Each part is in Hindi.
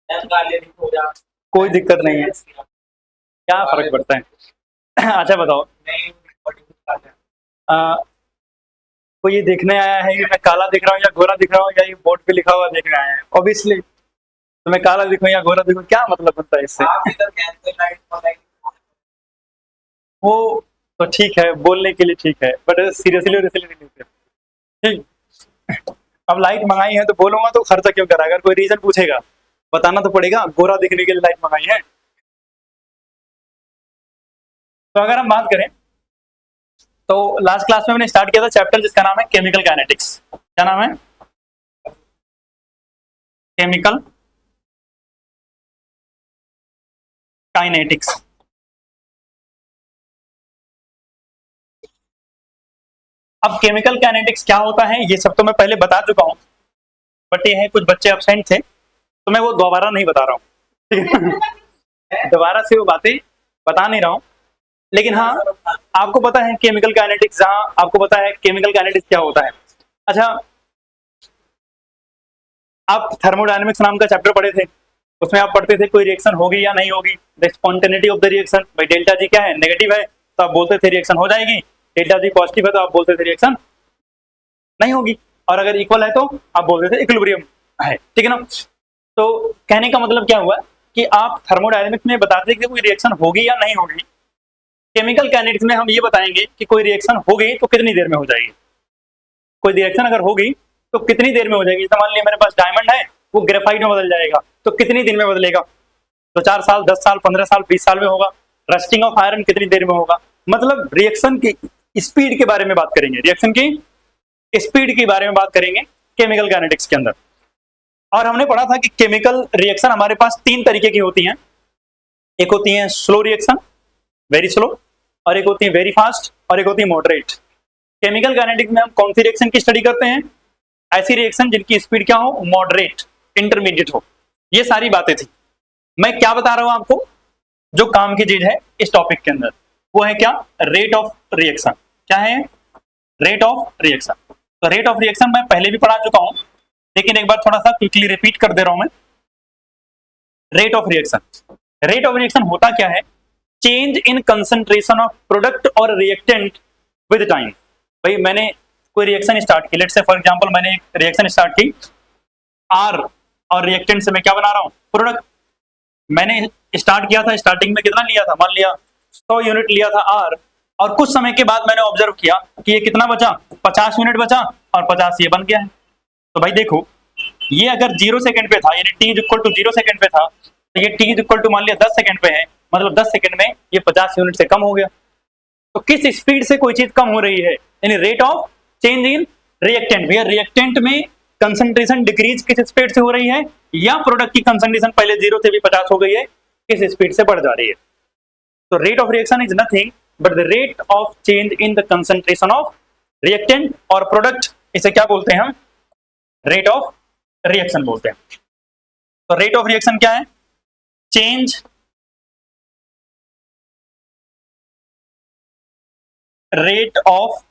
कोई दिक्कत नहीं है, क्या फर्क पड़ता है। अच्छा बताओ, आ, कोई ये देखने आया है कि मैं काला दिख रहा हूँ या गोरा दिख रहा हूँ, या ये बोर्ड पे लिखा हुआ देखने आया है? ऑब्वियसली तो मैं काला दिखूं या गोरा दिखूं, क्या मतलब बनता है इससे? वो तो ठीक है, बोलने के लिए ठीक है, बट सीरियसली नहीं लेते। ठीक, अब लाइट मंगाई है तो बोलूंगा तो खर्चा क्यों करा? अगर कोई रीजन पूछेगा बताना तो पड़ेगा, गोरा दिखने के लिए लाइट मंगाई है। तो अगर हम बात करें तो लास्ट क्लास में मैंने स्टार्ट किया था चैप्टर जिसका नाम है केमिकल काइनेटिक्स। क्या नाम है? Chemical kinetics. अब केमिकल काइनेटिक्स क्या होता है ये सब तो मैं पहले बता चुका हूं, बट ये है कुछ बच्चे एब्सेंट थे तो मैं वो दोबारा नहीं बता रहा हूँ। दोबारा से वो बातें बता नहीं रहा हूँ, लेकिन हाँ आपको पता है केमिकल काइनेटिक्स, जहां आपको पता है केमिकल काइनेटिक्स क्या होता है। अच्छा, आप थर्मोडायनेमिक्स नाम का चैप्टर पढ़े थे, उसमें आप पढ़ते थे कोई रिएक्शन होगी या नहीं होगी, the spontaneity of the reaction. भाई डेल्टा जी क्या है? नेगेटिव है तो आप बोलते थे रिएक्शन हो जाएगी, डेल्टा जी पॉजिटिव है तो आप बोलते थे रिएक्शन नहीं होगी, और अगर इक्वल है तो आप बोलते थे इक्विलिब्रियम है। ठीक है ना? तो कहने का मतलब क्या हुआ कि आप थर्मोडायनेमिक्स में बताते थे कि कोई रिएक्शन होगी या नहीं होगी, केमिकल काइनेटिक्स में हम ये बताएंगे कि कोई रिएक्शन हो गई तो कितनी देर में हो जाएगी। कोई रिएक्शन अगर होगी तो कितनी देर में हो जाएगी। जैसे मान लिया मेरे पास डायमंड है, वो ग्रेफाइट में बदल जाएगा, तो कितनी दिन में बदलेगा? तो 4 साल, 10 साल, 15 साल, 20 साल में होगा। रस्टिंग ऑफ आयरन कितनी देर में होगा? मतलब रिएक्शन की स्पीड के बारे में बात करेंगे, रिएक्शन की स्पीड के बारे में बात करेंगे केमिकल काइनेटिक्स के अंदर। और हमने पढ़ा था कि केमिकल रिएक्शन हमारे पास 3 तरीके की होती हैं। एक होती है स्लो रिएक्शन, वेरी स्लो, और एक होती है वेरी फास्ट, और एक होती है मॉडरेट। केमिकल काइनेटिक्स में हम कौन सी रिएक्शन की स्टडी करते हैं? ऐसी रिएक्शन जिनकी स्पीड क्या हो? मॉडरेट, इंटरमीडिएट हो। ये सारी बातें थी। मैं क्या बता रहा हूं आपको, जो काम की चीज है इस टॉपिक के अंदर, वो है क्या? Rate of reaction. क्या है? Rate of reaction. तो रेट ऑफ रिएक्शन मैं पहले भी पढ़ा चुका हूं, लेकिन एक बार थोड़ा सा क्विकली रिपीट कर दे रहा हूं मैं। Rate of reaction, rate of reaction होता क्या है? Change in concentration of product और रिएक्टेंट विद टाइम। भाई मैंने कोई रिएक्शन स्टार्ट की, लेट्स से फॉर एग्जांपल मैंने एक रिएक्शन स्टार्ट की आर, और रिएक्टेंट से मैं क्या बना रहा हूं? प्रोडक्ट। मैंने स्टार्ट किया था, स्टार्टिंग में कितना लिया था? मान लिया 100 यूनिट लिया था आर, और कुछ समय के बाद मैंने ऑब्जर्व किया कि ये कितना बचा? 50 यूनिट बचा, और 50 ये बन गया है। तो भाई देखो, ये अगर 0 सेकंड पे था, यानी T is equal to 0 second पे था, तो ये टी इज इक्वल टू मान लिया 10 सेकंड पे है, मतलब 10 सेकंड में ये 50 यूनिट से कम हो गया। तो किस स्पीड से कोई चीज कम हो रही है? यानी rate of change in reactant. भैया रिएक्टेंट में कंसंट्रेशन डिक्रीज किस स्पीड से हो रही है, या प्रोडक्ट की कंसंट्रेशन पहले 0 से भी 50 हो गई है, किस स्पीड से बढ़ जा रही है? तो rate of reaction is nothing but the rate of change in the concentration of reactant और प्रोडक्ट। इसे क्या बोलते हैं हम? रेट ऑफ रिएक्शन बोलते हैं। तो रेट ऑफ रिएक्शन क्या है? Change rate of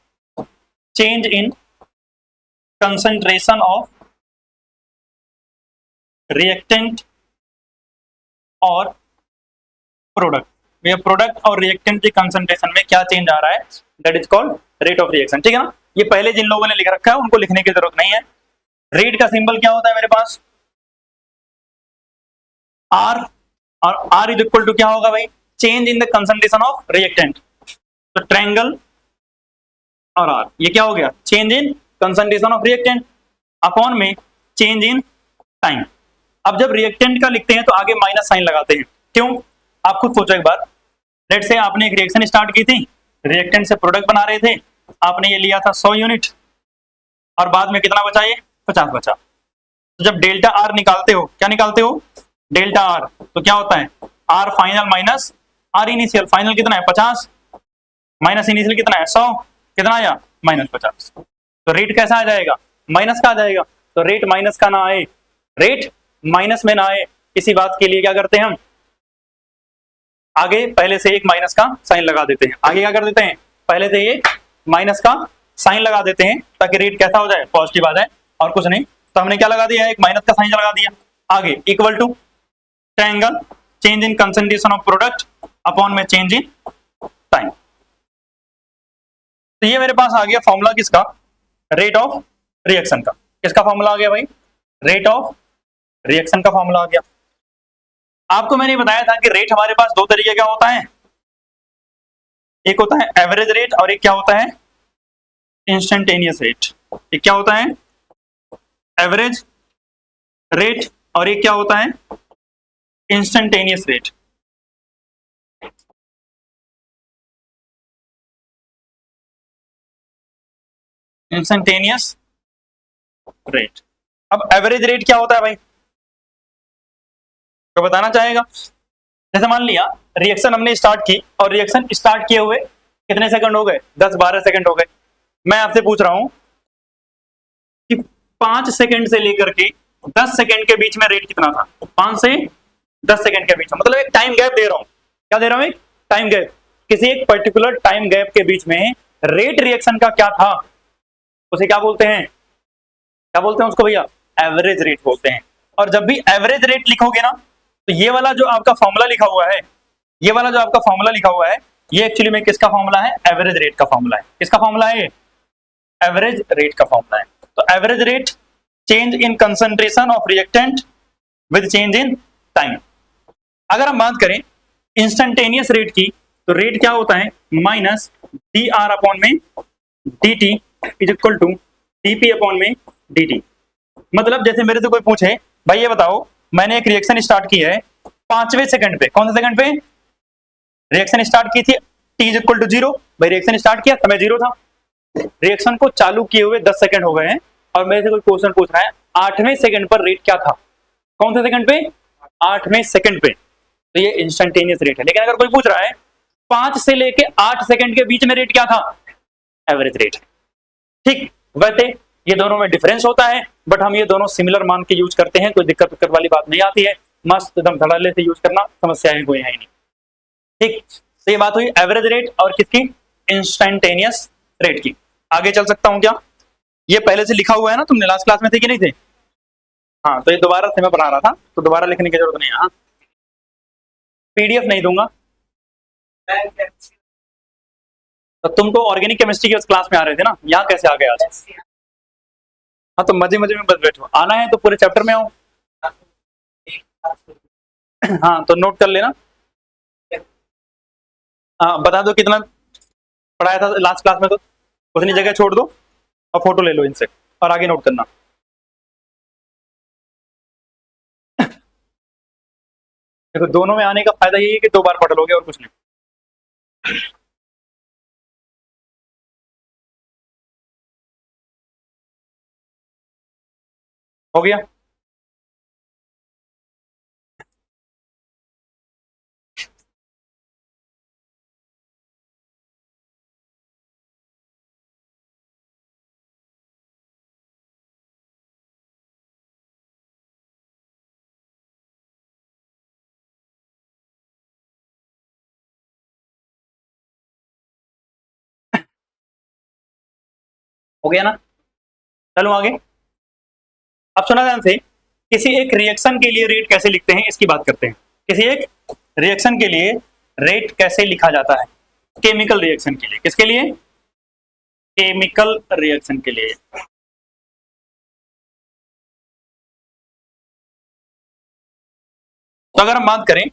change in concentration of reactant और प्रोडक्ट। भैया प्रोडक्ट और रिएक्टेंट की कंसंट्रेशन में क्या चेंज आ रहा है, that is called rate of reaction. ठीक है ना? ये पहले जिन लोगों ने लिख रखा है उनको लिखने की जरूरत नहीं है। रेट का सिंबल क्या होता है मेरे पास? आर, और आर इज इक्वल टू क्या होगा भाई? Change in the concentration of reactant. तो ट्रायंगल और आर, ये क्या हो गया? Change in concentration of reactant upon में चेंज इन टाइम। अब जब रिएक्टेंट का लिखते हैं तो आगे माइनस साइन लगाते हैं, क्यों? आप खुद सोचो एक बार। लेट से आपने एक रिएक्शन स्टार्ट की थी, रिएक्टेंट से प्रोडक्ट बना रहे थे, आपने ये लिया था 100 यूनिट, और बाद में कितना बचा? ये 50 बचा। तो जब डेल्टा आर निकालते हो, क्या निकालते हो? डेल्टा आर, तो क्या होता है? R final minus R initial. Final कितना है? 50, माइनस इनिशियल कितना है? 100, कितना आया? -50। तो रेट कैसा आ जाएगा? माइनस का आ जाएगा। तो रेट माइनस का ना आए, रेट माइनस में ना आए, इसी बात के लिए क्या करते हैं हम? आगे पहले से एक माइनस का साइन लगा देते हैं। आगे क्या कर देते हैं? पहले से एक माइनस का साइन लगा देते हैं ताकि रेट कैसा हो जाए? पॉजिटिव आ जाए, और कुछ नहीं। तो हमने क्या लगा दिया? एक माइनस का साइन लगा दिया। आगे equal to, triangle change in concentration of product upon में चेंज इन टाइम। तो ये मेरे पास आ गया फॉर्मूला किसका, रेट ऑफ रिएक्शन का। किसका फॉर्मूला आ गया भाई, रेट ऑफ रिएक्शन का फॉर्मूला आ गया। आपको मैंने बताया था कि रेट हमारे पास दो तरीके का होता है, एक होता है एवरेज रेट और एक क्या होता है इंस्टेंटेनियस रेट। एक क्या होता है एवरेज रेट और एक क्या होता है इंस्टेंटेनियस रेट। Instantaneous rate. अब एवरेज रेट क्या होता है भाई, तो बताना चाहेगा। जैसे मान लिया रिएक्शन हमने स्टार्ट की और रिएक्शन स्टार्ट किए हुए कितने सेकंड हो गए, 10-12 सेकंड हो गए। मैं आपसे पूछ रहा हूं कि 5 सेकंड से लेकर के 10 सेकंड के बीच में रेट कितना था। 5 से 10 सेकंड के बीच में, मतलब एक टाइम गैप दे रहा हूं। क्या दे रहा हूं, एक टाइम गैप। किसी एक पर्टिकुलर टाइम गैप के बीच में रेट रिएक्शन का क्या था, उसे क्या बोलते हैं, क्या बोलते हैं उसको भैया, एवरेज रेट बोलते हैं। और जब भी एवरेज रेट लिखोगे ना, तो ये वाला जो आपका फॉर्मूला लिखा हुआ है, ये वाला जो आपका फॉर्मूला लिखा हुआ है, ये एक्चुअली में किसका फॉर्मूला है, एवरेज रेट का फॉर्मूला है। किसका फॉर्मूला है, एवरेज रेट का फॉर्मूला है। तो average rate change in concentration of reactant with change in time. अगर हम बात करें इंस्टेंटेनियस रेट की, तो रेट क्या होता है माइनस डी आर अपॉन में D T is equal to D P upon में डी टी। मतलब जैसे मेरे से कोई पूछे भाई ये बताओ मैंने एक रिएक्शन स्टार्ट की है 5वें सेकंड पे, कौन से सेकंड पे रिएक्शन स्टार्ट की थी, टी इज इक्वल टू 0। भाई रिएक्शन स्टार्ट किया समय 0 था, रिएक्शन को चालू किए हुए 10 सेकंड हो गए हैं और मेरे से कोई क्वेश्चन पूछ रहा है 8वें सेकंड पर रेट क्या था, कौन से सेकंड पे, 8वें सेकंड पे। तो ये इंस्टेंटेनियस रेट है। लेकिन अगर कोई पूछ रहा है 5 से लेके 8 सेकंड के बीच में रेट क्या था, एवरेज रेट। ठीक, वैसे ये दोनों में डिफरेंस होता है, बट हम ये दोनों सिमिलर मान के यूज करते हैं, कोई दिक्कत वाली बात नहीं आती है। मस्त एकदम धड़ल्ले से यूज करना, समस्याएं कोई है ही नहीं। ठीक, तो ये बात हुई एवरेज रेट और किसकी, इंस्टेंटेनियस रेट की। आगे चल सकता हूं क्या, ये पहले से लिखा हुआ है ना, तुमने लास्ट क्लास में थे कि नहीं थे, हाँ, तो ये दोबारा से मैं पढ़ा रहा था, तो दोबारा लिखने की जरूरत नहीं है। हाँ, पीडीएफ नहीं दूंगा, तो तुम तो ऑर्गेनिक केमिस्ट्री की उस क्लास में आ रहे थे ना, यहाँ कैसे आ गए आज। हाँ, तो मजे मजे में बस बैठो, आना है तो पूरे चैप्टर में आओ। हाँ, तो नोट कर लेना। हाँ, बता दो कितना पढ़ाया था लास्ट क्लास में, तो उतनी जगह छोड़ दो और फोटो ले लो इनसे और आगे नोट करना। देखो दोनों में आने का फायदा यही है कि 2 बार पढ़ लोगे और कुछ नहीं। हो गया, हो गया ना, चलो आगे। अब सुना ध्यान से, किसी एक रिएक्शन के लिए रेट कैसे लिखते हैं इसकी बात करते हैं। किसी एक रिएक्शन के लिए रेट कैसे लिखा जाता है, केमिकल रिएक्शन के लिए। किसके लिए, केमिकल रिएक्शन के लिए। तो अगर हम बात करें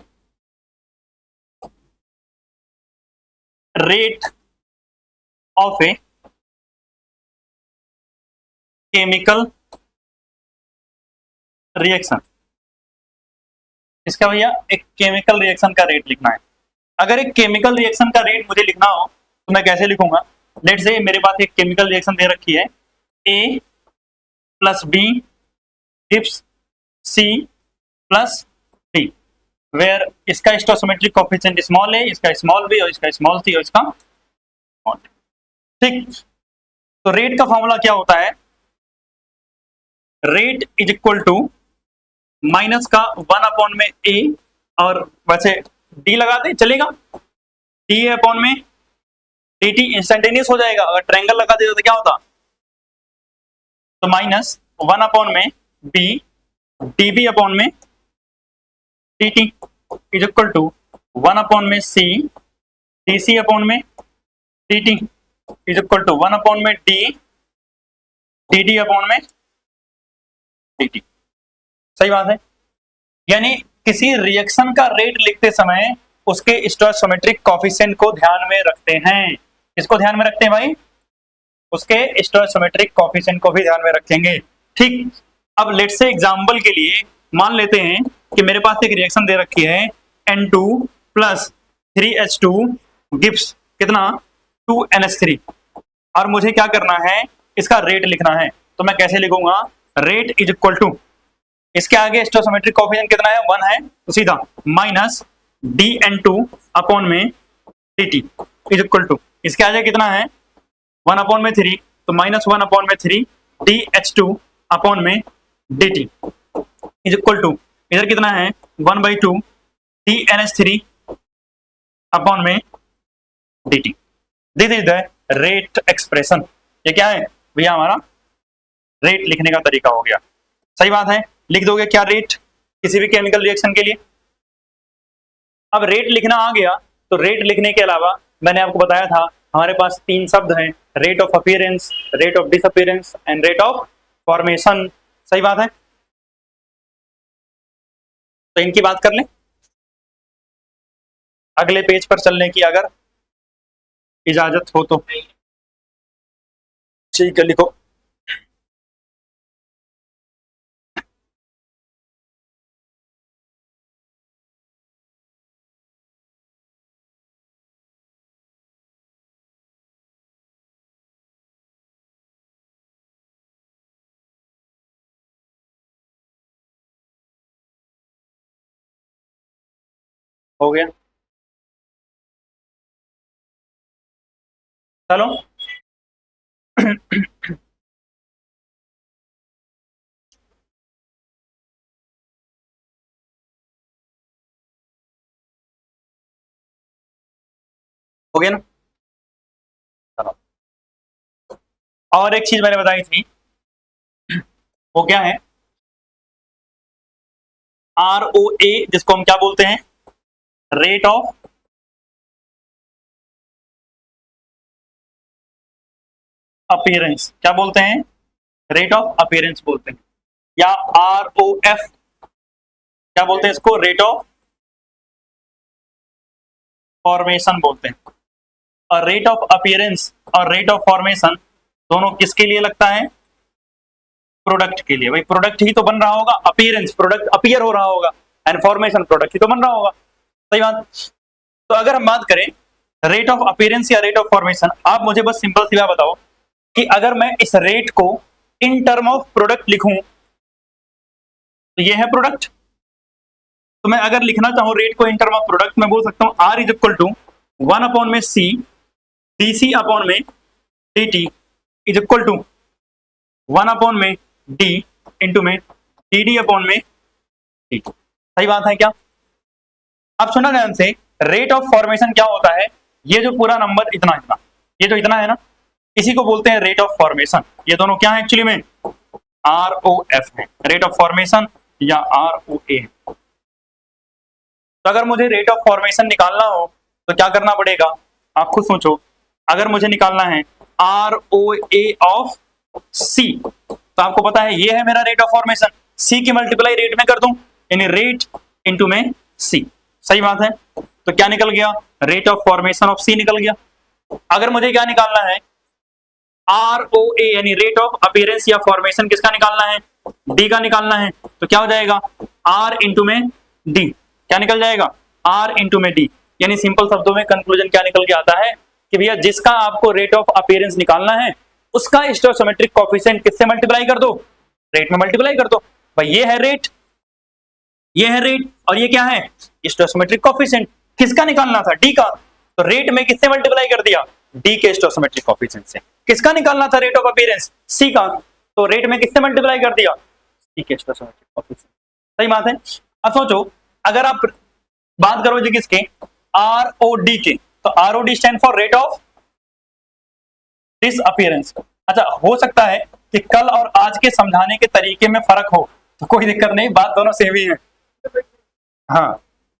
rate of a chemical reaction, इसका भैया एक केमिकल रिएक्शन का रेट लिखना है। अगर एक केमिकल रिएक्शन का रेट मुझे लिखना हो तो मैं कैसे लिखूंगा, लेट से मेरे पास एक केमिकल रिएक्शन दे रखी है, A plus B gives C plus D, where इसका स्टोइकोमेट्रिक कोएफिशिएंट स्मॉल है, इसका स्मॉल बी और इसका स्मॉल सी और इसका स्मॉल डी। ठीक, तो रेट का फॉर्मूला क्या होता है, rate is equal to minus का 1 अपॉन में ए, और वैसे डी लगा दे चलेगा, डी अपॉन में डी टी इंस्टेंटेनियस हो जाएगा। अगर ट्रायंगल लगा देता तो क्या होता, तो माइनस 1 अपॉन में बी डी बी अपॉन में T T is equal to 1 upon में सी डी सी अपॉन में T T is equal to 1 upon में डी डी डी अपॉन में डी टी। सही बात है। यानी किसी रिएक्शन का रेट लिखते समय उसके स्टोइकोमेट्रिक कोफिशिएंट को ध्यान में रखते हैं। किसको ध्यान में रखते हैं भाई? उसके स्टोइकोमेट्रिक कोफिशिएंट को भी ध्यान में रखेंगे। ठीक, अब लेट्स से एग्जांपल के लिए मान लेते हैं कि मेरे पास एक रिएक्शन दे रखी है N2 प्लस 3H2 गिव्स कितना 2NH3 और मुझे क्या करना है, इसका रेट लिखना है। तो मैं कैसे लिखूंगा? रेट इज इक्वल टू, इसके आगे स्टोइकोमेट्रिक कोफिशिएंट कितना है? 1 है, तो सीधा माइनस dN2 अपॉन में dt इज इक्वल टू, इसके आगे कितना है? 1 अपॉन में 3, तो माइनस 1 अपॉन में 3 dH2 अपॉन में dt इज इक्वल टू, इधर कितना है? 1/2 dNH3 अपॉन में dt। This is the rate expression. ये क्या है भैया? हमारा रेट लिखने का तरीका हो गया। सही बात है। लिख दोगे क्या रेट किसी भी केमिकल रिएक्शन के लिए? अब रेट लिखना आ गया, तो रेट लिखने के अलावा मैंने आपको बताया था हमारे पास 3 शब्द हैं, rate of appearance, rate of disappearance and rate of formation. सही बात है। तो इनकी बात कर लें, अगले पेज पर चलने की अगर इजाजत हो तो। ठीक है, लिखो। हो गया? चलो हो गया ना? चलो, और एक चीज मैंने बताई थी, वो क्या है? ROA, जिसको हम क्या बोलते हैं? Rate of appearance. क्या बोलते हैं? रेट ऑफ अपीयरेंस बोलते हैं, या ROF क्या बोलते हैं इसको? रेट ऑफ फॉर्मेशन बोलते हैं। और रेट ऑफ अपीयरेंस और रेट ऑफ फॉर्मेशन दोनों किसके लिए लगता है? प्रोडक्ट के लिए। भाई प्रोडक्ट ही तो बन रहा होगा, अपीयरेंस प्रोडक्ट अपीयर हो रहा होगा, एंड फॉर्मेशन प्रोडक्ट ही तो बन रहा होगा। सही बात। तो अगर हम बात करें रेट ऑफ अपीयरेंस या रेट ऑफ फॉर्मेशन, आप मुझे बस सिंपल सी बात बताओ कि अगर मैं इस रेट को इन टर्म ऑफ प्रोडक्ट लिखूं तो ये है प्रोडक्ट। तो मैं अगर लिखना चाहूं रेट को इन टर्म ऑफ प्रोडक्ट, मैं बोल सकता हूं R is equal to 1 upon में C DC अपॉन में dt is equal to 1 upon में D इंटू में dd अपॉन में dt। सही बात है क्या? अब सुना ध्यान से, रेट ऑफ फॉर्मेशन क्या होता है? ये जो पूरा नंबर इतना इतना, ये जो इतना है ना, इसी को बोलते हैं रेट ऑफ फॉर्मेशन। ये दोनों क्या है एक्चुअली में? ROF है, रेट ऑफ फॉर्मेशन या ROA है। तो अगर मुझे रेट ऑफ फॉर्मेशन निकालना हो तो क्या करना पड़ेगा? आप खुद सोचो। अगर मुझे निकालना है ROA ऑफ C, तो आपको पता है ये है मेरा रेट ऑफ फॉर्मेशन, C की मल्टीप्लाई रेट में कर दूं, यानी रेट इनटू में C। सही बात है। तो क्या निकल गया? Rate of formation of C निकल गया। अगर मुझे क्या निकालना है? ROA यानी रेट ऑफ अपीयरेंस या फॉर्मेशन किसका निकालना है? D का निकालना है। तो क्या हो जाएगा? R इंटू में D। क्या निकल जाएगा? R इंटू में D। यानी सिंपल शब्दों में कंक्लूजन क्या निकल के आता है कि भैया जिसका आपको रेट ऑफ अपीयरेंस निकालना है उसका स्टोइकोमेट्रिक कोएफिशिएंट किससे मल्टीप्लाई कर दो? रेट में मल्टीप्लाई कर दो। भाई ये है रेट, ये है रेट, और ये क्या है? Stoichiometric coefficient. किसका निकालना था? D का। तो रेट में किससे मल्टीप्लाई कर दिया? D के स्टोइकोमेट्रिक कोएफिशिएंट से। किसका निकालना था रेट ऑफ अपीयरेंस? C का। तो रेट में किससे मल्टीप्लाई कर दिया? C के स्टोइकोमेट्रिक कोएफिशिएंट। सही बात है। अब सोचो, अगर आप बात करो जी किसके? ROD के, तो ROD stand for rate of disappearance. अच्छा, हो सकता है कि कल और आज के समझाने के तरीके में फर्क हो, तो कोई दिक्कत नहीं, बात दोनों सेम ही है। हाँ,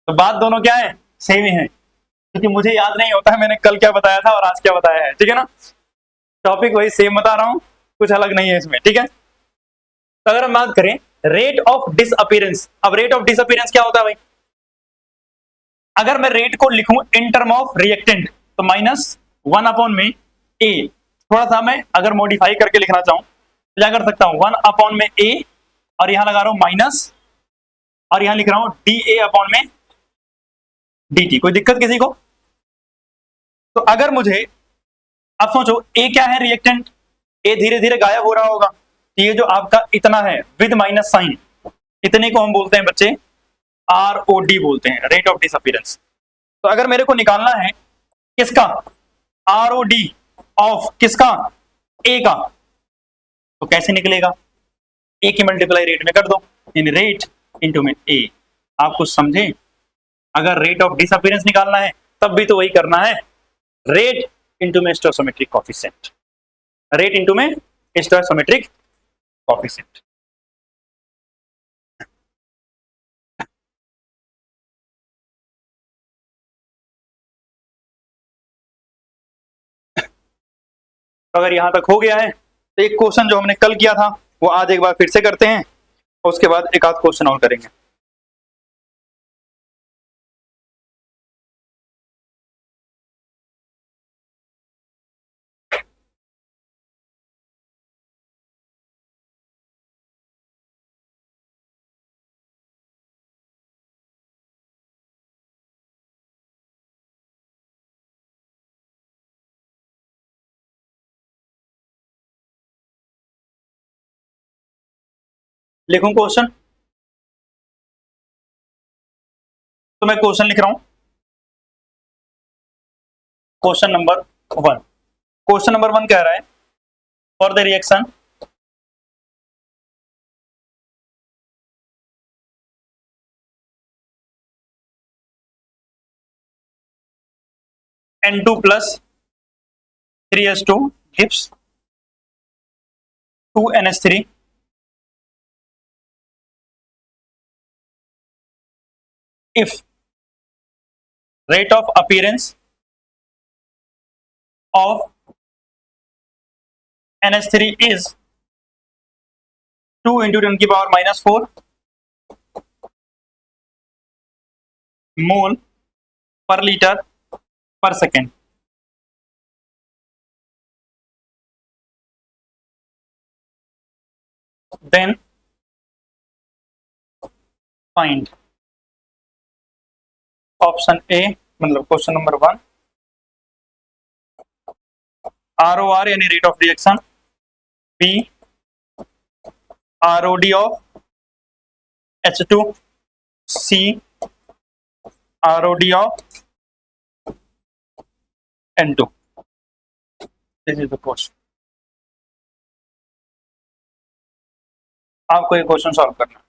तो बात दोनों क्या है, सेम ही है, क्योंकि मुझे याद नहीं होता है मैंने कल क्या बताया था और आज क्या बताया है, ठीक है ना। टॉपिक वही सेम बता रहा हूं, कुछ अलग नहीं है इसमें, ठीक है। तो अगर हम बात करें रेट ऑफ डिसअपीयरेंस, अब रेट ऑफ डिसअपीयरेंस क्या होता है भाई, अगर मैं रेट को लिखूं इन टर्म ऑफ रिएक्टेंट तो -1 में ए, थोड़ा सा मैं अगर मॉडिफाई करके लिखना चाहूं तो क्या कर सकता हूं, 1 में ए और यहां लगा रहा हूं माइनस और यहां लिख रहा हूं डी ए अपॉन में डी टी। कोई दिक्कत किसी को? तो अगर मुझे, अब सोचो ए क्या है, रिएक्टेंट, ए धीरे धीरे गायब हो रहा होगा, तो ये जो आपका इतना है विद माइनस साइन, इतने को हम बोलते हैं बच्चे आर ओ डी बोलते हैं, रेट ऑफ डिसअपीयरेंस। तो अगर मेरे को निकालना है किसका, आर ओ डी ऑफ किसका, ए का, तो कैसे निकलेगा, ए की मल्टीप्लाई रेट में कर दो, इन रेट इंटू में ए। आप कुछ समझे, अगर रेट ऑफ डिसअपीयरेंस निकालना है तब भी तो वही करना है, रेट इंटू में स्टोइकोमेट्रिक कोएफिशिएंट, रेट इंटू में स्टोइकोमेट्रिक कोएफिशिएंट। तो अगर यहां तक हो गया है तो एक क्वेश्चन जो हमने कल किया था वो आज एक बार फिर से करते हैं और उसके बाद एक आध क्वेश्चन और करेंगे। लिखूं क्वेश्चन, तो मैं क्वेश्चन लिख रहा हूं, क्वेश्चन नंबर 1। क्वेश्चन नंबर 1 कह रहा है for the reaction N2 plus 3s2 gives 2NH3 if rate of appearance of NH3 is 2 into 10 की पावर -4 मोल पर लीटर पर second. Then find, option A मतलब क्वेश्चन नंबर 1 ROR यानी rate of reaction, B ROD of H2, C ROD of N2। This is the question, आपको ये क्वेश्चन सॉल्व करना है।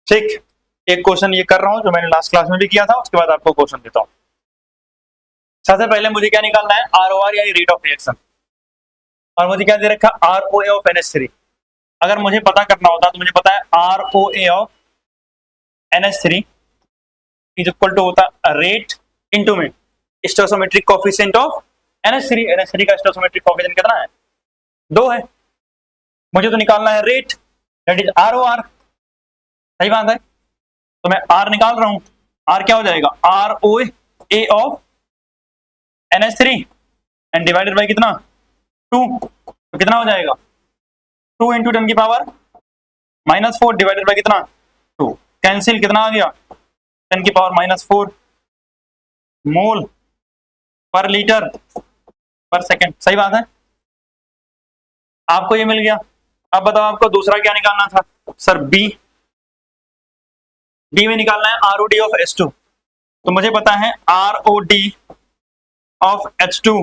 ठीक, एक क्वेश्चन ये कर रहा हूं जो मैंने लास्ट क्लास में भी किया था, उसके बाद आपको क्वेश्चन देता हूं। सबसे पहले मुझे क्या निकालना है, ROR यानी रेट ऑफ रिएक्शन, और मुझे क्या दे रखा, ROA ऑफ NH3। अगर मुझे पता करना होता तो मुझे पता है ROA of NH3 is equal to होता रेट इनटू में stoichiometric coefficient of NH3। NH3 का स्टोइकोमेट्रिक कोएफिशिएंट कितना है, 2 है। मुझे तो निकालना है रेट, दैट इज ROR, सही बात है। तो मैं R निकाल रहा हूं, R क्या हो जाएगा, ROA of NH3 and divided by कितना, 2, तो कितना हो जाएगा 2 इंटू 10 की पावर -4 डिवाइडेड बाय कितना 2, कैंसिल, कितना आ गया 10 की पावर -4 मोल पर लीटर पर सेकेंड, सही बात है। आपको ये मिल गया। अब बताओ आपको दूसरा क्या निकालना था सर? बी। बी में निकालना है ROD ऑफ H2। तो मुझे पता है ROD of H2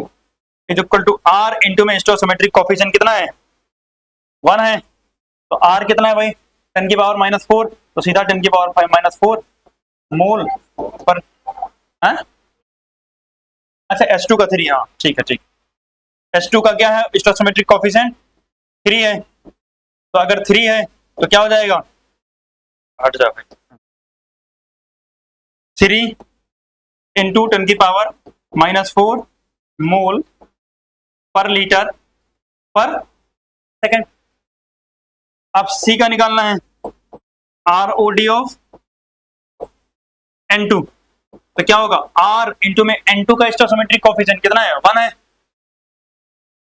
is equal to R into में स्टोसिमेट्रिक कोफिशिएंट कितना है? 1 है। तो R कितना है भाई? 10 की पावर -4, तो सीधा 10 की पावर -4 मोल पर। है? अच्छा H2 का 3, हाँ ठीक है ठीक। H2 का क्या है स्टोसिमेट्रिक कोफिशिएंट? 3 है। तो अगर 3 है तो क्या हो जाएगा? हट जा भाई। 3 इंटू 10 की पावर -4 मोल पर लीटर पर सेकेंड। अब सी का निकालना है ROD ऑफ N2। तो क्या होगा? R इंटू में N2 का स्टोसिमेट्रिक कोफिशिएंट कितना है? 1 है।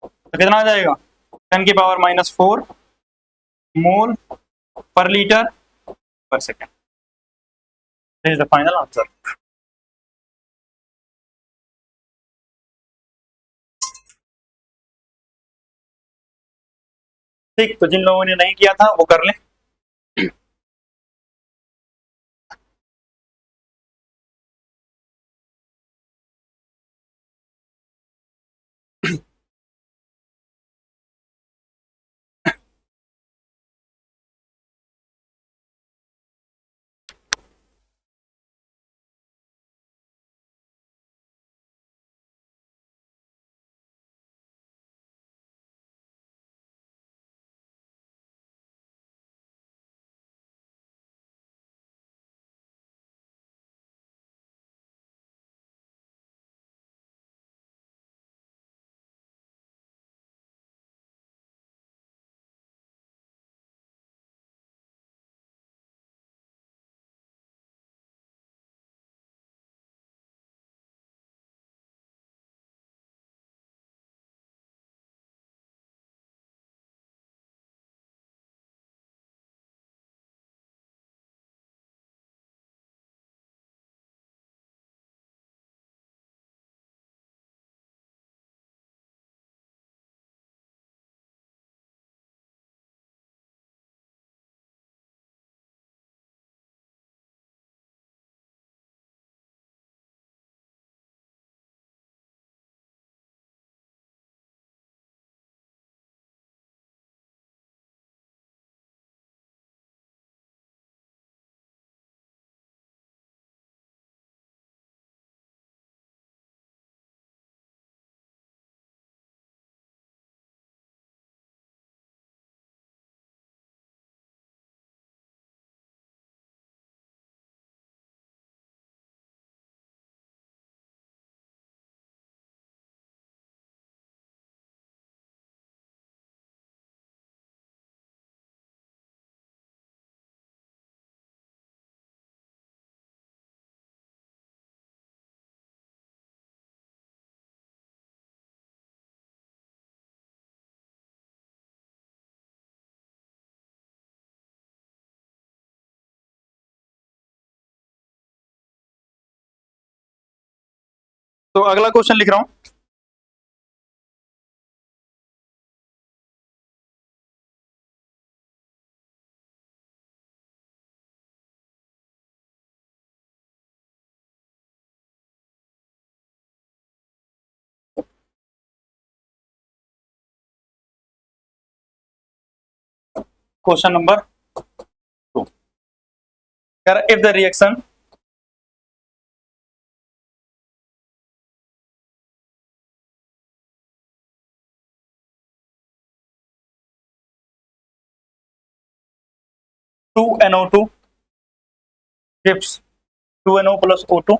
तो कितना आ जाएगा? 10 की पावर -4 मोल पर लीटर पर second. This is the final answer. ठीक, तो जिन लोगों ने नहीं किया था वो कर लें। तो अगला क्वेश्चन लिख रहा हूं। Question number 2। If the reaction to NO2 gives 2NO plus O2,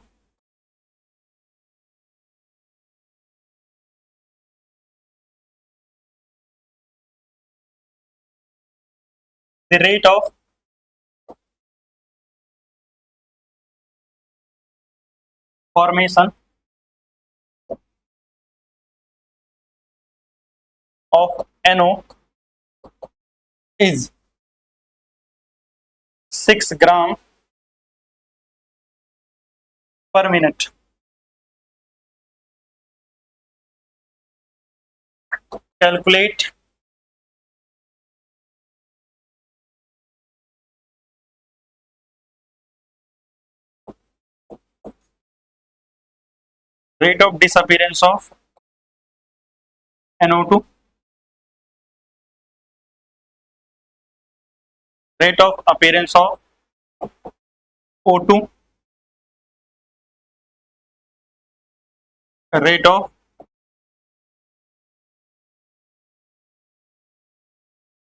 the rate of formation of NO is 6 gram per minute. Calculate rate of disappearance of NO2, rate of appearance of O2, rate of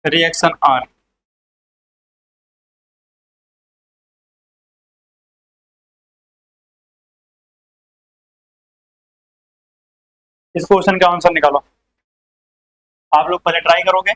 reaction R. इस क्वेश्चन का आंसर निकालो। आप लोग पहले ट्राई करोगे।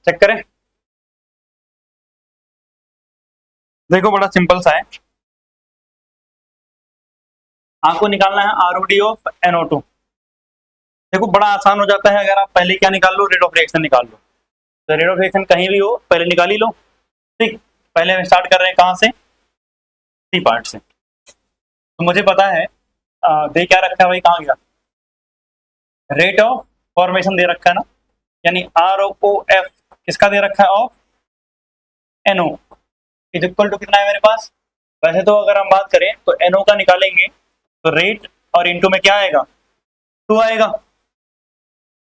चेक करें। देखो बड़ा सिंपल सा है। आपको निकालना है आरओडी ऑफ NO2। देखो बड़ा आसान हो जाता है अगर आप पहले क्या निकाल लो, रेट ऑफ रिएक्शन निकाल लो। तो रेट ऑफ रिएक्शन कहीं भी हो पहले निकाल ही लो। ठीक, पहले हम स्टार्ट कर रहे हैं कहाँ से, सी पार्ट से। तो मुझे पता है दे क्या रखा है भाई, कहाँ गया, रेट ऑफ फॉर्मेशन दे रखा है ना, यानी ROF किसका दे रखा है, of NO is equal to कितना है मेरे पास। वैसे तो अगर हम बात करें तो NO का निकालेंगे तो रेट और इनटू में क्या आएगा, 2 आएगा।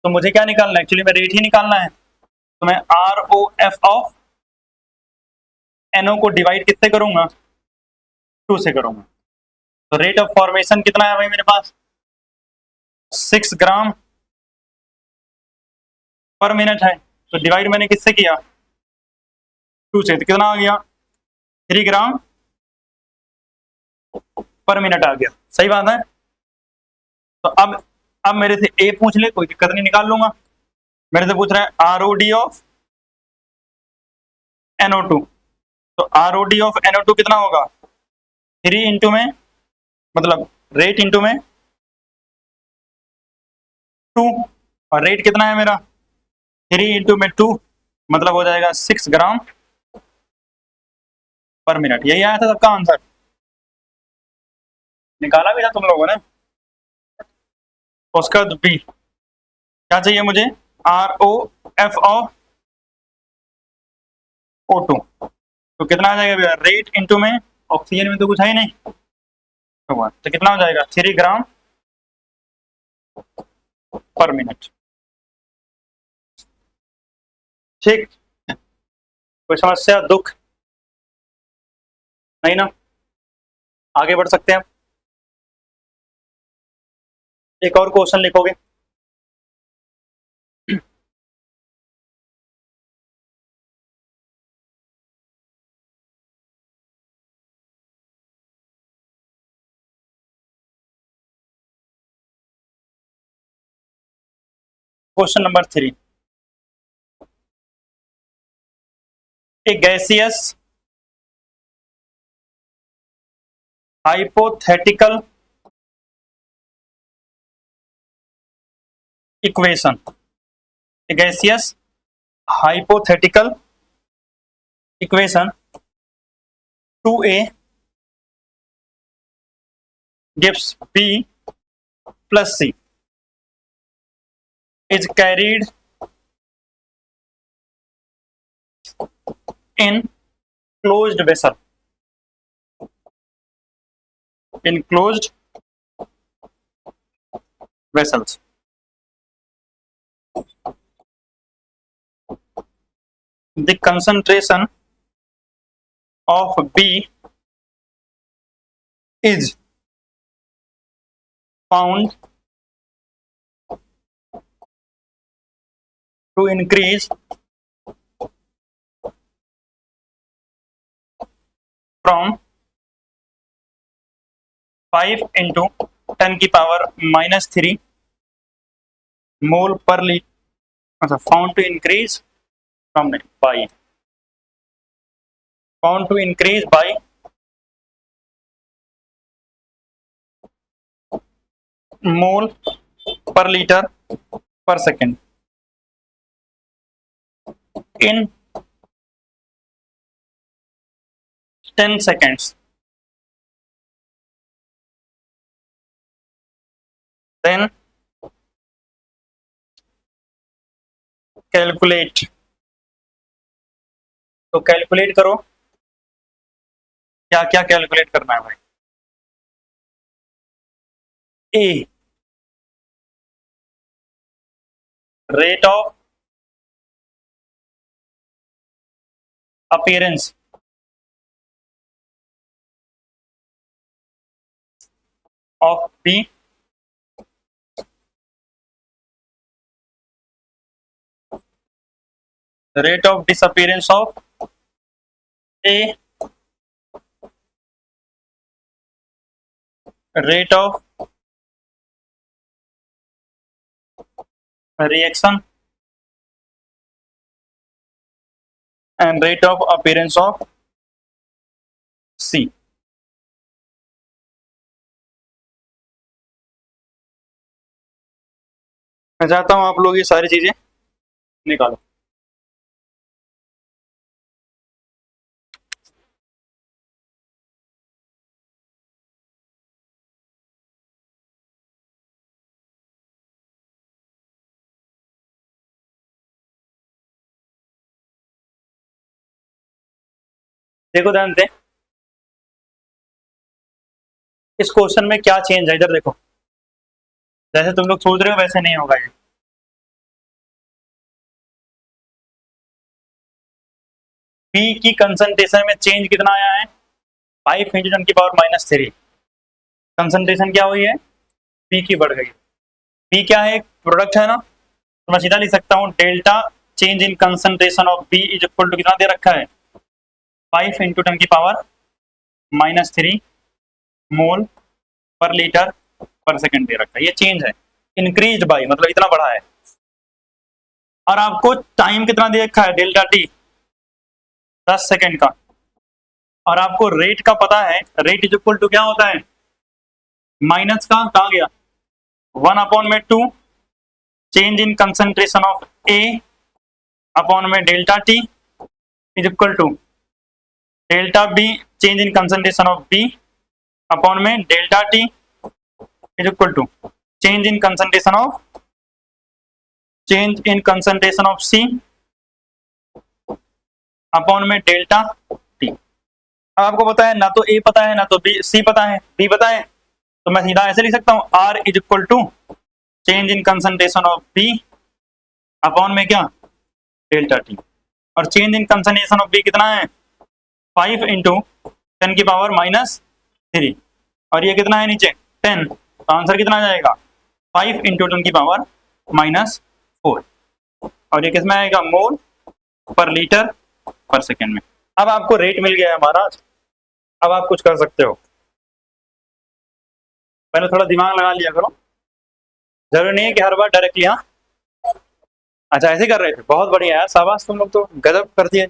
तो मुझे क्या निकालना है, एक्चुअली में रेट ही निकालना है। तो मैं ROF ऑफ NO को डिवाइड कितने करूंगा, 2 से करूंगा। तो रेट ऑफ फॉर्मेशन कितना है भाई मेरे पास, 6 ग्राम पर मिनट है। तो डिवाइड मैंने किससे किया, 2 से, तो कितना आ गया, 3 ग्राम पर मिनट आ गया। सही बात है। तो अब मेरे से ए पूछ ले, कोई दिक्कत नहीं, निकाल लूंगा। मेरे से पूछ रहा है आरओडी ऑफ NO2। तो आरओडी ऑफ NO2 कितना होगा, 3 इंटू में, मतलब रेट इंटू में 2, और रेट कितना है मेरा, 3 इंटू में 2, मतलब हो जाएगा 6 ग्राम पर मिनट। यही आया था सबका आंसर, निकाला भी था तुम लोगों ने। उसका बी क्या चाहिए मुझे, ROF ऑफ O2। तो कितना आ जाएगा भैया, रेट इंटू में, ऑक्सीजन में तो कुछ है ही नहीं, तो कितना हो जाएगा, 3 ग्राम पर मिनट। ठीक, कोई समस्या दुख नहीं ना, आगे बढ़ सकते हैं। एक और क्वेश्चन लिखोगे। Question number 3, a gaseous hypothetical equation, a gaseous hypothetical equation 2a gives b plus c is carried in closed vessel, in closed vessels. The concentration of B is found to increase from 5 into 10 की पावर -3 मोल पर लीटर, अच्छा found to increase from by, found to increase by mole पर लीटर पर second in 10 seconds. Then calculate, तो कैलकुलेट करो, क्या क्या कैलकुलेट करना है भाई? A rate of appearance of B, rate of disappearance of A, rate of reaction and rate of appearance of C. मैं चाहता हूं आप लोग ये सारी चीजें निकालो। देखो ध्यान से, इस क्वेश्चन में क्या चेंज है, इधर देखो, जैसे तुम लोग सोच रहे हो वैसे नहीं होगा ये। पी की कंसंट्रेशन में चेंज कितना आया है? 5 × 10 की पावर -3। कंसंट्रेशन क्या हुई है? पी की बढ़ गई। पी क्या है? प्रोडक्ट है ना, तो मैं सीधा लिख सकता हूँ delta change in concentration of B is equal to कितना दे रखा है? 5 × 10 की पावर -3 मोल पर लीटर पर सेकंड दे रखा है। ये चेंज है, इंक्रीज बाई मतलब इतना बढ़ा है। और आपको टाइम कितना दे रखा है? डेल्टा टी 10 सेकंड का। और आपको रेट का पता है, रेट इज इक्वल टू क्या होता है? माइनस का कहा गया 1/2 change in concentration of A upon में delta T is equal to delta B change in concentration of B upon में delta T is equal to change in concentration of C upon में डेल्टा टी। अब आपको पता है ना तो ए पता है ना तो बी, सी पता है, बी पता है, तो मैं सीधा ऐसे लिख सकता हूं R is equal to change in concentration of B upon में क्या? Delta T. और change in concentration of B कितना है? 5 × 10 की पावर -3। और ये कितना है नीचे? 10। तो आंसर कितना आ जाएगा? 5 × 10 की पावर -4। और ये किसमें आएगा? मोल पर लीटर पर सेकेंड में। अब आपको रेट मिल गया है महाराज, अब आप कुछ कर सकते हो। पहले थोड़ा दिमाग लगा लिया करो, जरूरी नहीं है कि हर बार डायरेक्टली। हाँ अच्छा ऐसे कर रहे थे, बहुत बढ़िया यार, शाबाश, तुम लोग तो गजब कर दिए।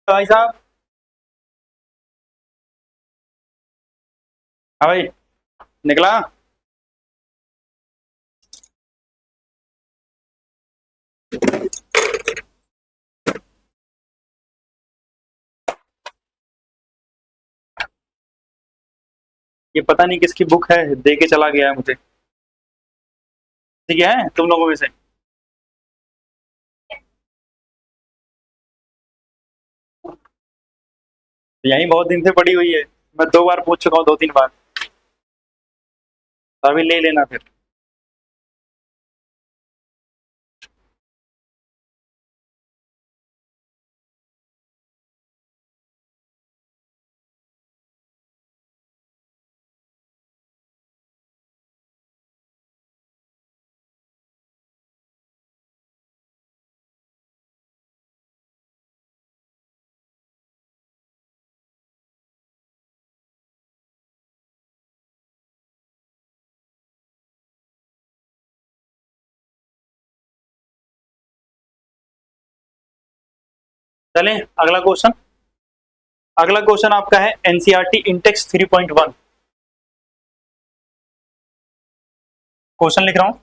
तो भाई साहब, हाँ भाई, निकला। ये पता नहीं किसकी बुक है, दे के चला गया है मुझे। ठीक है तुम लोगों में से। यही बहुत दिन से पड़ी हुई है, मैं 2 बार पूछ चुका हूँ, 2-3 बार। तो अभी ले लेना फिर। चलें अगला क्वेश्चन। अगला क्वेश्चन आपका है एनसीईआरटी इंटेक्स 3.1। क्वेश्चन लिख रहा हूँ।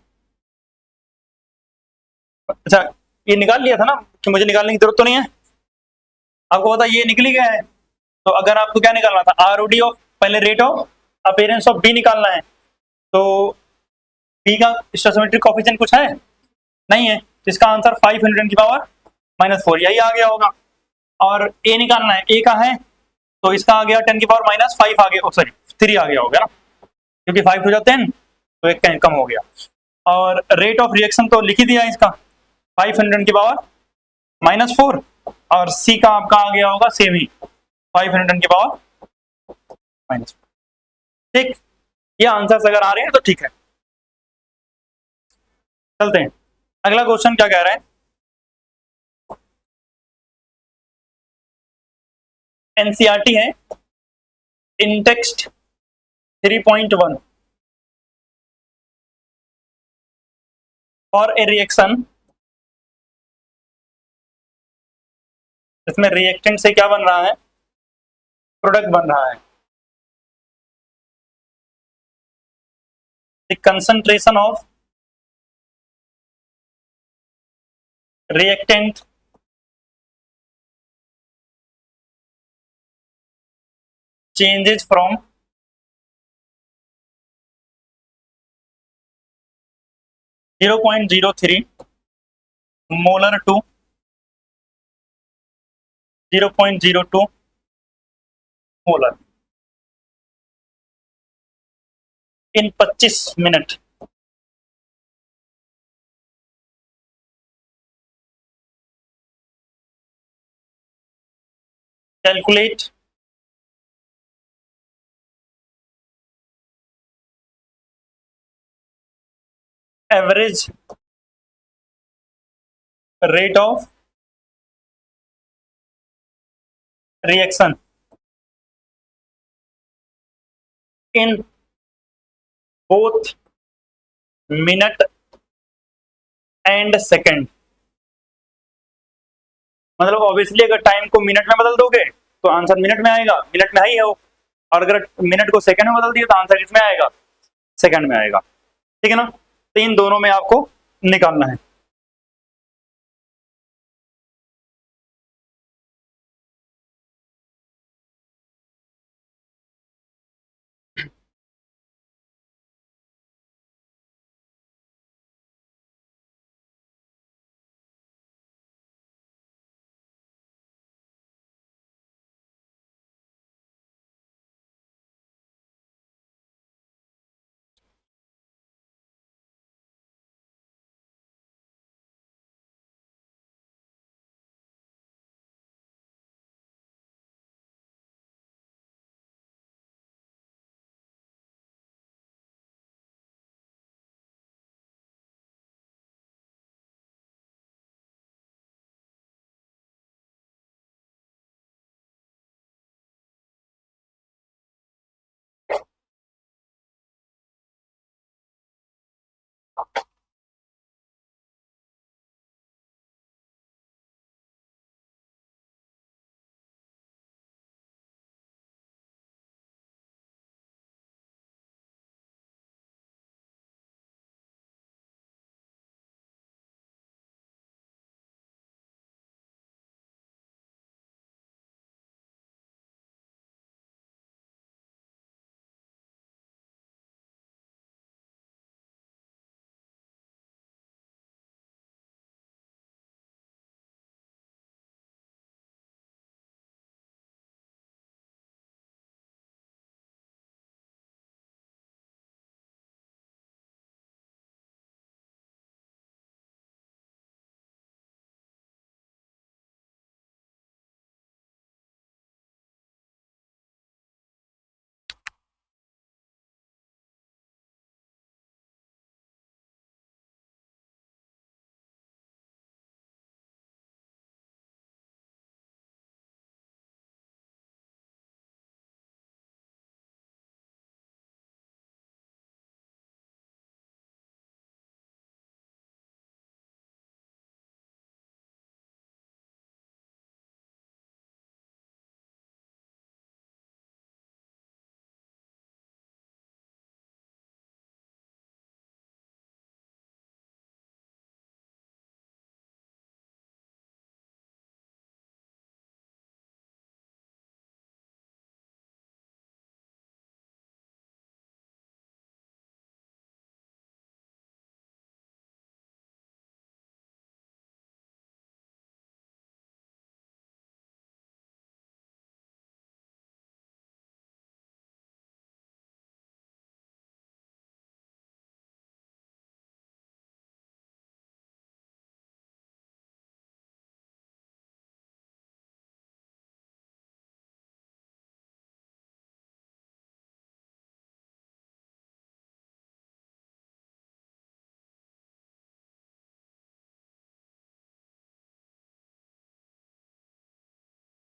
अच्छा, ये निकाल लिया था ना कि मुझे निकालने की जरूरत तो नहीं है। आपको पता ये निकल ही गया है। तो अगर आपको क्या निकालना था, आरओडी ऑफ, पहले rate of appearance of B निकालना है। तो बी का स्टोसिमेट्रिक कोएफिशिएंट कुछ है नहीं है, तो इसका आंसर 5 × 10⁻⁴ यही आ गया होगा। और ए निकालना है, ए का है, तो इसका आ गया 10⁻⁵ आ गया, सॉरी 3 आ गया होगा ना, क्योंकि 5 टू 10, तो एक कम हो गया। और रेट ऑफ रिएक्शन तो लिख ही दिया इसका, 5 × 10⁻⁴। और सी का आपका आ गया होगा सेम ही, 5 × 10⁻⁻। ठीक, ये आंसर्स अगर आ रहे हैं तो ठीक है। चलते हैं अगला क्वेश्चन क्या कह रहा है। एनसीईआरटी है इंटेक्स्ट 3.1 फॉर ए रिएक्शन। इसमें रिएक्टेंट से क्या बन रहा है, प्रोडक्ट बन रहा है। The concentration of reactant changes from 0.03 molar to 0.02 molar in 25 minute. Calculate average rate of reaction in both minute and second. मतलब ऑब्वियसली अगर टाइम को मिनट में बदल दोगे तो आंसर मिनट में आएगा, मिनट में ही है वो। और अगर मिनट को सेकंड में बदल दिया तो आंसर किसमें आएगा, सेकंड में आएगा। ठीक है ना, तो इन दोनों में आपको निकालना है।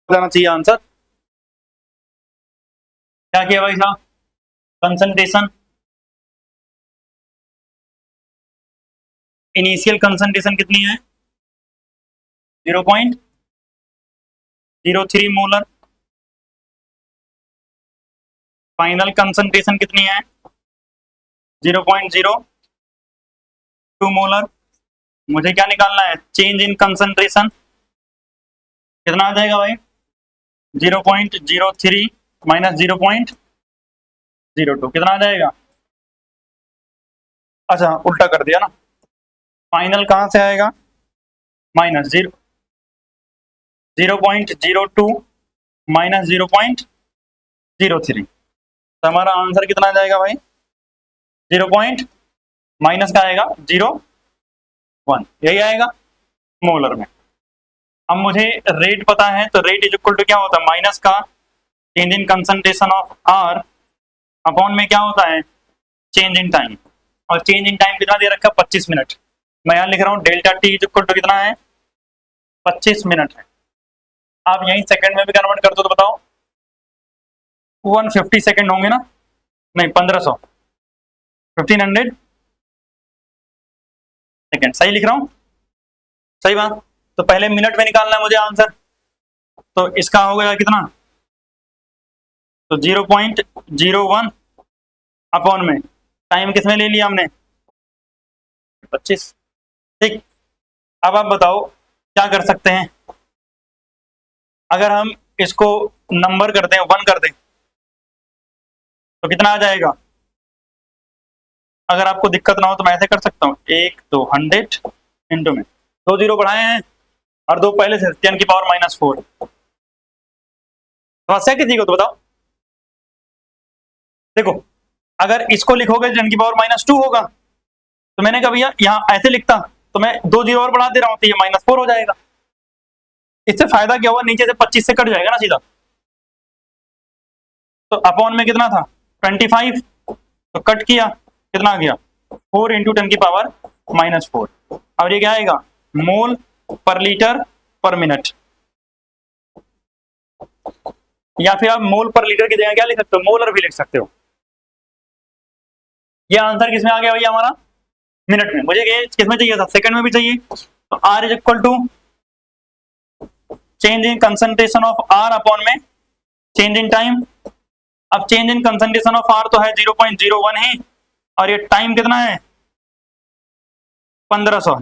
जाना चाहिए आंसर। क्या किया भाई साहब? कंसंट्रेशन, इनिशियल कंसंट्रेशन कितनी है? 0.03 मोलर। फाइनल कंसंट्रेशन कितनी है? 0.02 मोलर। मुझे क्या निकालना है? Change in concentration. कितना आ जाएगा भाई? 0.03 माइनस 0.02 कितना आ जाएगा? अच्छा उल्टा कर दिया ना। फाइनल कहां से आएगा? Minus 0.02 minus 0.03। तो हमारा आंसर कितना आ जाएगा भाई? 0 पॉइंट माइनस का आएगा 0.1, यही आएगा मोलर में। अब मुझे रेट पता है, तो रेट इज इक्वल टू क्या होता है? माइनस का change in concentration of R upon में क्या होता है? Change in time. और चेंज इन टाइम कितना दे रखा है? 25 मिनट। मैं यहाँ लिख रहा हूँ delta T is equal to कितना है? 25 मिनट है। आप यही सेकंड में भी कन्वर्ट कर दो तो बताओ। 150 सेकंड होंगे ना? नहीं 1500, 1500 सेकंड। सही लिख रहा हूँ? सही बात। तो पहले मिनट में निकालना है मुझे आंसर। तो इसका हो गया कितना? तो 0.01 अपॉन में टाइम किसमें ले लिया हमने? 25। ठीक। अब आप बताओ क्या कर सकते हैं? अगर हम इसको नंबर कर दें, 1 कर दें, तो कितना आ जाएगा? अगर आपको दिक्कत ना हो तो मैं ऐसे कर सकता हूँ, 1 2 100 इंटू में 2 जीरो बढ़ाए हैं और 2 पहले से 10 की पावर -4। समस्या किसी को तो बताओ। देखो अगर इसको लिखोगे 10 की पावर -2 होगा, तो मैंने कहा भैया यहाँ ऐसे लिखता तो मैं 2 जीरो और बढ़ा दे रहा हूँ, तो ये -4 हो जाएगा। इससे फायदा क्या हुआ? नीचे से 25 से कट जाएगा ना सीधा। तो अपॉन में कितना था? 25। तो कट किया, कितना आ गया? 4 इंटू 10 की पावर -4। और ये क्या आएगा? मोल पर लीटर पर मिनट। या फिर आप मोल पर लीटर की जगह क्या लिख सकते हो? मोलर भी लिख सकते हो। ये आंसर किसमें आ गया भैया हमारा? मिनट में। मुझे ये किसमें चाहिए था? सेकंड में भी चाहिए। तो R is equal to change in concentration of R upon में चेंज इन टाइम। अब change in concentration of R तो है 0.01 ही, और ये टाइम कितना है? 1500।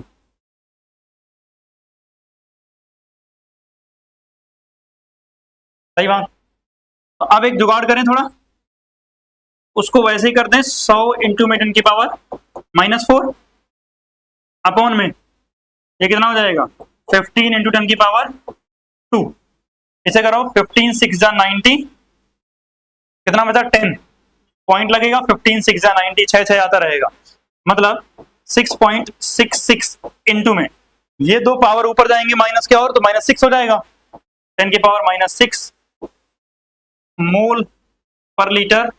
सही बात। तो अब एक जुगाड़ करें थोड़ा, उसको वैसे ही कर दें 100 इंटू में 10 की पावर -4 अपॉन में ये कितना हो जाएगा? 15 इंटू 10 की पावर 2। इसे करो 15 6 जा 90, कितना बचा? 10 पॉइंट लगेगा। 15 6 जा 90, 6 6 आता रहेगा, मतलब 6.66 इंटू में ये 2 पावर ऊपर जाएंगे माइनस के, और तो -6 हो जाएगा। 10 की पावर -6 मोल पर लीटर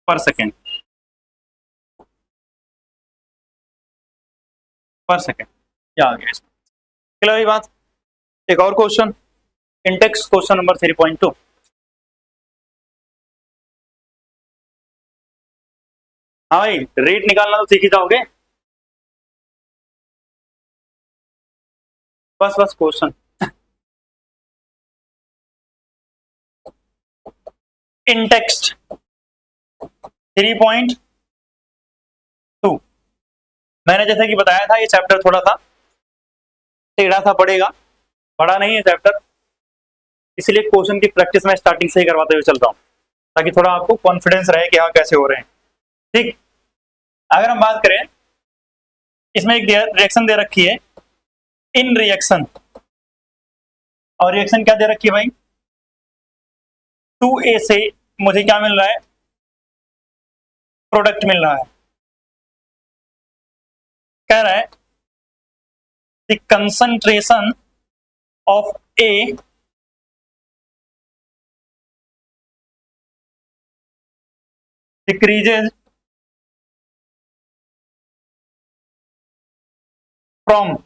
पर सेकेंड, पर सेकेंड। क्या आ गया इसमें? क्लियर बात। एक और क्वेश्चन, इंटेक्स क्वेश्चन नंबर 3.2। हाँ भाई, रेट निकालना तो सीख ही जाओगे। बस बस क्वेश्चन। इंटेक्स्ट 3.2। मैंने जैसे कि बताया था, ये चैप्टर थोड़ा सा टेढ़ा सा पड़ेगा, बड़ा नहीं है चैप्टर, इसलिए क्वेश्चन की प्रैक्टिस मैं स्टार्टिंग से ही करवाते हुए चल रहा हूँ, ताकि थोड़ा आपको कॉन्फिडेंस रहे कि हाँ कैसे हो रहे हैं। ठीक। अगर हम बात करें, इसमें एक रिएक्शन दे रखी है, इन रिएक्शन, और रिएक्शन क्या दे रखी है भाई? 2A से मुझे क्या मिल रहा है? प्रोडक्ट मिल रहा है। कह रहा है the concentration of A decreases from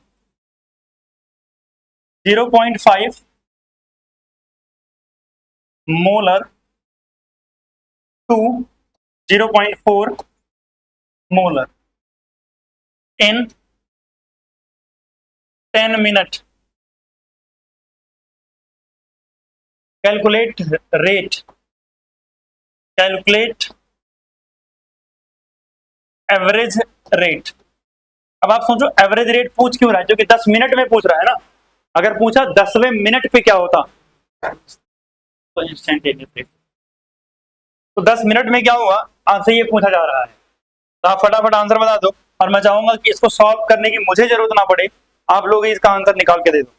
0.5 molar to 0.4 molar in 10 minute. Calculate rate, calculate average rate. अब आप सोचो एवरेज रेट पूछ क्यों रहा है, जो कि 10 मिनट में पूछ रहा है ना। अगर पूछा 10वें मिनट पे क्या होता तो इंस्टेंटेनियसली, तो 10 मिनट में क्या हुआ आपसे ये पूछा जा रहा है, तो आप फटाफट आंसर बता दो। और मैं चाहूंगा कि इसको सॉल्व करने की मुझे जरूरत ना पड़े, आप लोग ही इसका आंसर निकाल के दे दो।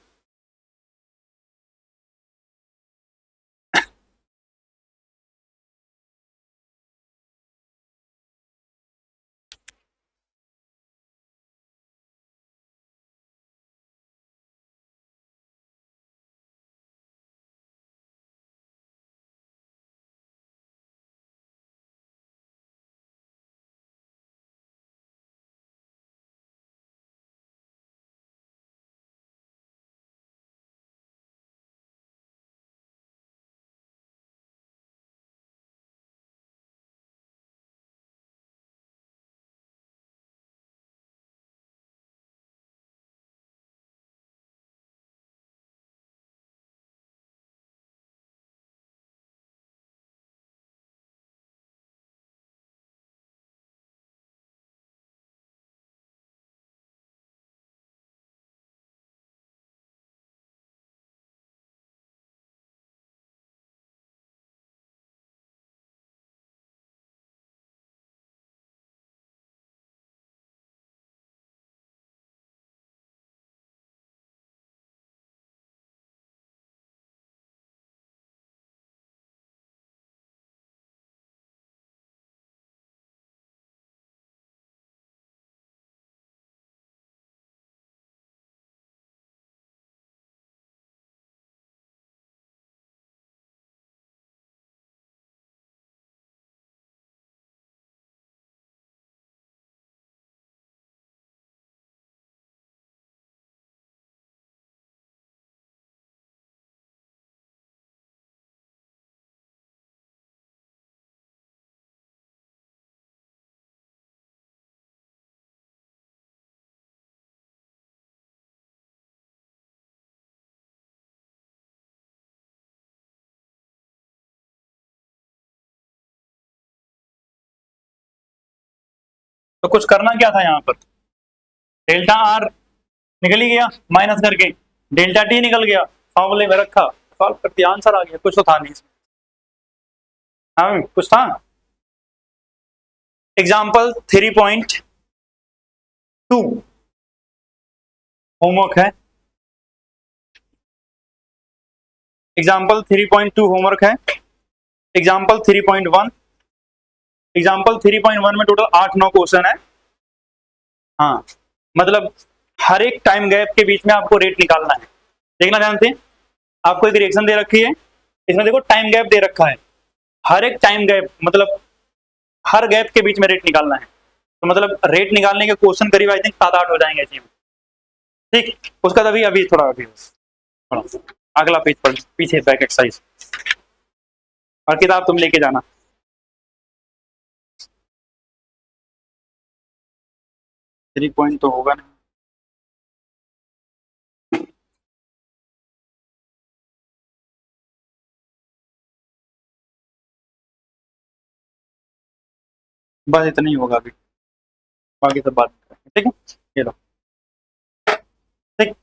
तो कुछ करना क्या था यहाँ पर, डेल्टा आर निकल ही गया माइनस करके, डेल्टा टी निकल गया, फॉर्मूले में रखा, सॉल्व करते आंसर आ गया। कुछ तो था नहीं इसमें, हाँ कुछ था। एग्जाम्पल 3.2 होमवर्क है, एग्जाम्पल 3.2 होमवर्क है, एग्जाम्पल 3.1, एग्जाम्पल 3.1 में टोटल 8-9 क्वेश्चन है। हाँ मतलब हर एक टाइम गैप के बीच में आपको रेट निकालना है। देखना ध्यान से, आपको एक रिएक्शन दे रखी है, इसमें देखो टाइम गैप दे रखा है, हर एक टाइम गैप मतलब हर गैप के बीच में रेट निकालना है। तो मतलब रेट निकालने के क्वेश्चन करीब आई थिंक 7-8 हो जाएंगे ऐसे में। ठीक, उसका तभी अभी थोड़ा थोड़ा अगला पेज पर पीछे बैक एक्सरसाइज, और किताब तुम लेके जाना। थ्री पॉइंट तो होगा नहीं, बस इतना ही होगा अभी, बाकी सब बात करेंगे, ठीक है। ये लो, ठीक।